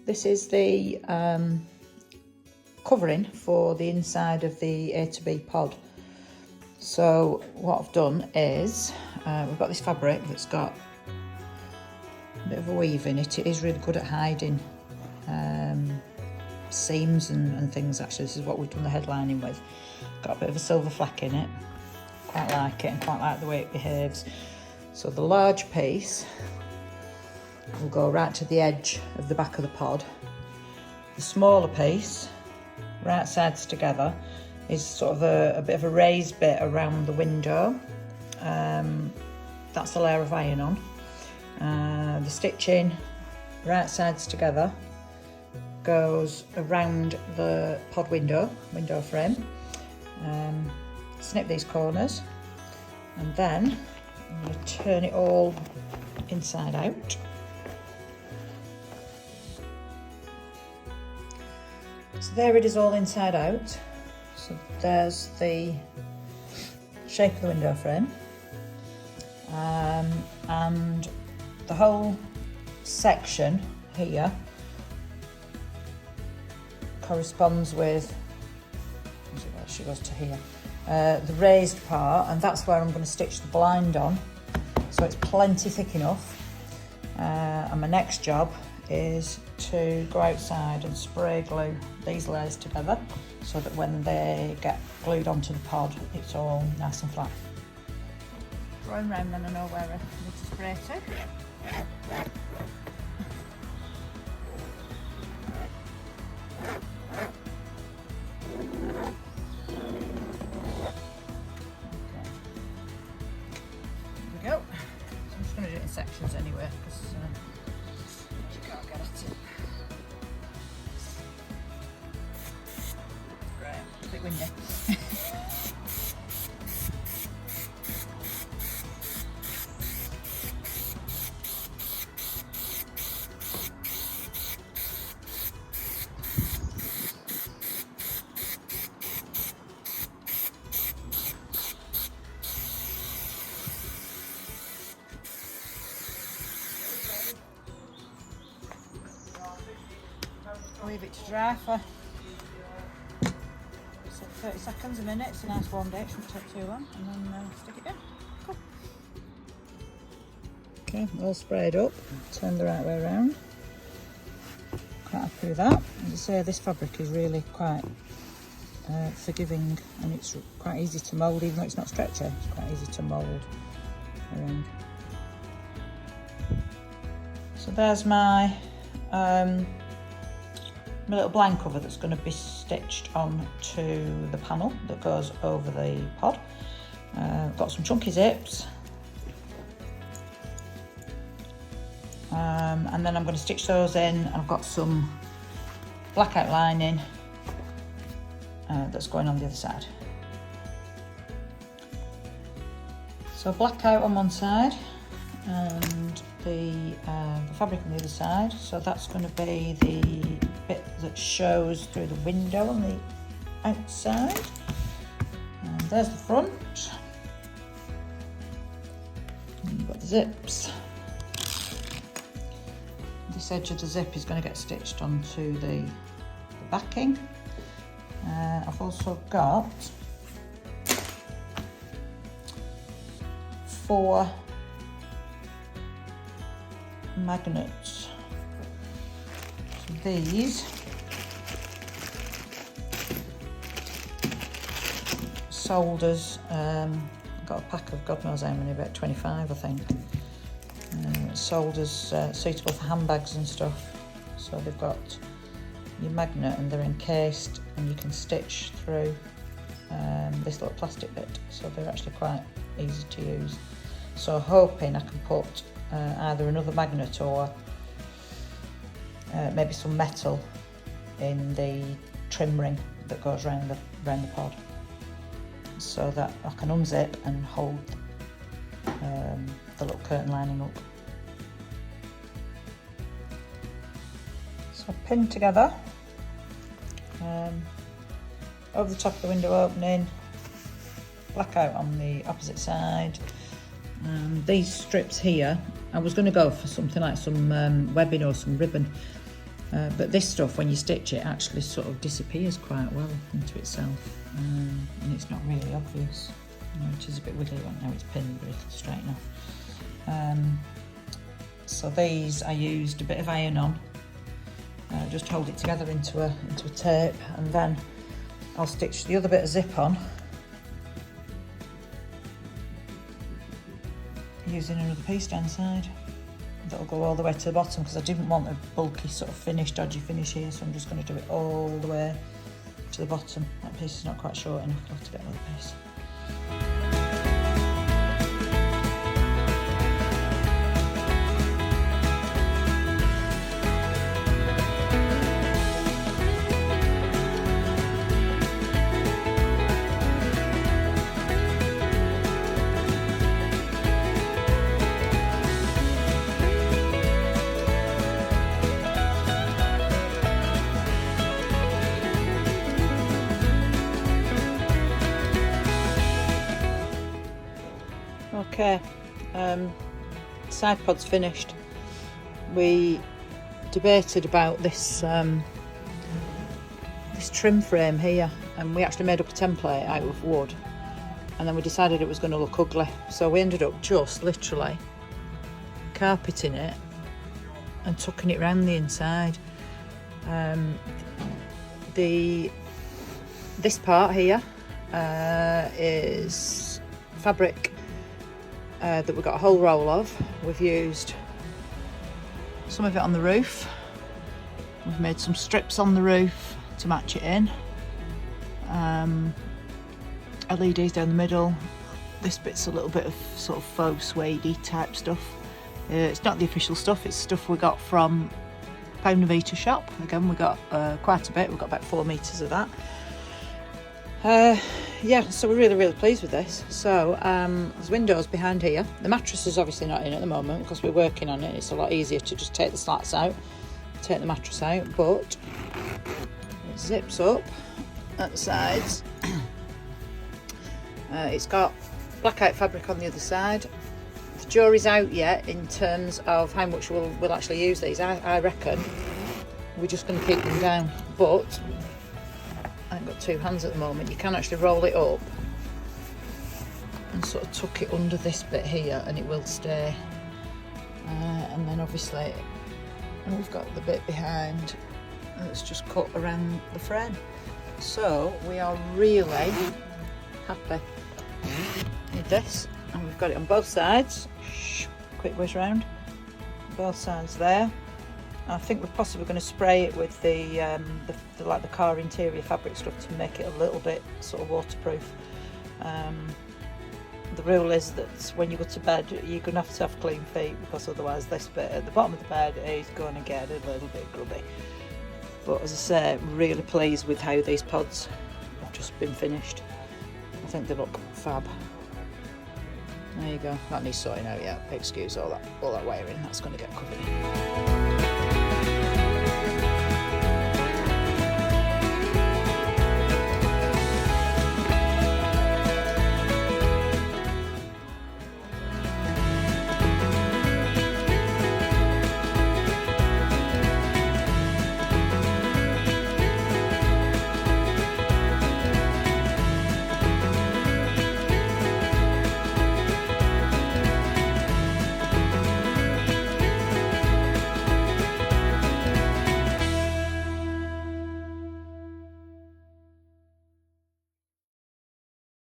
This is the covering for the inside of the A2B pod. So what I've done is, we've got this fabric that's got a bit of a weave in it. It is really good at hiding seams and things. Actually, this is what we've done the headlining with. Got a bit of a silver fleck in it. Quite like it and quite like the way it behaves. So the large piece will go right to the edge of the back of the pod. The smaller piece, right sides together, is sort of a bit of a raised bit around the window. That's the layer of iron on. The stitching, right sides together, goes around the pod window frame. Snip these corners, and then I'm going to turn it all inside out. So there it is, all inside out. So there's the shape of the window frame, and the whole section here corresponds with, she goes to here, the raised part, and that's where I'm going to stitch the blind on, so it's plenty thick enough. And my next job is to go outside and spray glue these layers together so that when they get glued onto the pod, it's all nice and flat. Drawing round, then I know where I need to spray to. Go. So I'm just going to do it in sections anyway, because you can't get at it. Right, a bit windy. Leave it to dry for 30 seconds, a minute. It's a nice warm day, it shouldn't take too long, and then stick it in. Cool. Okay, all sprayed up, turn the right way around. Quite happy with that. As I say, this fabric is really quite forgiving, and it's quite easy to mould, even though it's not stretchy, it's quite easy to mould around. So there's my my little blind cover that's going to be stitched on to the panel that goes over the pod. Got some chunky zips, and then I'm going to stitch those in. I've got some black outlining that's going on the other side. So black out on one side and the fabric on the other side. So that's going to be the bit that shows through the window on the outside. And there's the front. And you've got the zips. This edge of the zip is going to get stitched onto the backing. I've also got 4 magnets. So these solders, got a pack of God knows how many, about 25 I think. Solders suitable for handbags and stuff. So they've got your magnet and they're encased, and you can stitch through this little plastic bit, so they're actually quite easy to use. So hoping I can put either another magnet or maybe some metal in the trim ring that goes around the pod, so that I can unzip and hold the little curtain lining up. So pinned together over the top of the window opening, black out on the opposite side. These strips here, I was going to go for something like some webbing or some ribbon, But this stuff, when you stitch it, actually sort of disappears quite well into itself, and it's not really obvious, which is a bit wiggly right now. It's pinned, but it'll straighten off. So these I used a bit of iron on, just hold it together into a tape, and then I'll stitch the other bit of zip on using another piece down the side. That'll go all the way to the bottom, because I didn't want a bulky sort of finish, dodgy finish here, so I'm just going to do it all the way to the bottom. That piece is not quite short enough, I'll have to get another piece. Okay, side pod's finished. We debated about this this trim frame here, and we actually made up a template out of wood, and then we decided it was going to look ugly, so we ended up just literally carpeting it and tucking it around the inside. This part here is fabric that we've got a whole roll of. We've used some of it on the roof. We've made some strips on the roof to match it in. LEDs down the middle. This bit's a little bit of sort of faux suede type stuff. It's not the official stuff, it's stuff we got from Pound & Metre shop. Again, we got quite a bit, we've got about 4 metres of that. Yeah, so we're really pleased with this. So there's windows behind here. The mattress is obviously not in at the moment because we're working on it. It's a lot easier to just take the slats out, take the mattress out, but it zips up at the sides. It's got blackout fabric on the other side. The jury's out yet in terms of how much we'll actually use these. I reckon we're just going to keep them down, but I haven't got 2 hands at the moment. You can actually roll it up and sort of tuck it under this bit here, and it will stay. And then obviously we've got the bit behind that's just cut around the frame. So we are really happy with this, and we've got it on both sides. Quick whiz round, both sides there. I think we're possibly going to spray it with the like the car interior fabric stuff to make it a little bit sort of waterproof. The rule is that when you go to bed, you're going to have clean feet, because otherwise this bit at the bottom of the bed is going to get a little bit grubby. But as I say, I'm really pleased with how these pods have just been finished. I think they look fab. There you go. That needs sorting out yet. Excuse all that wiring. That's going to get covered in.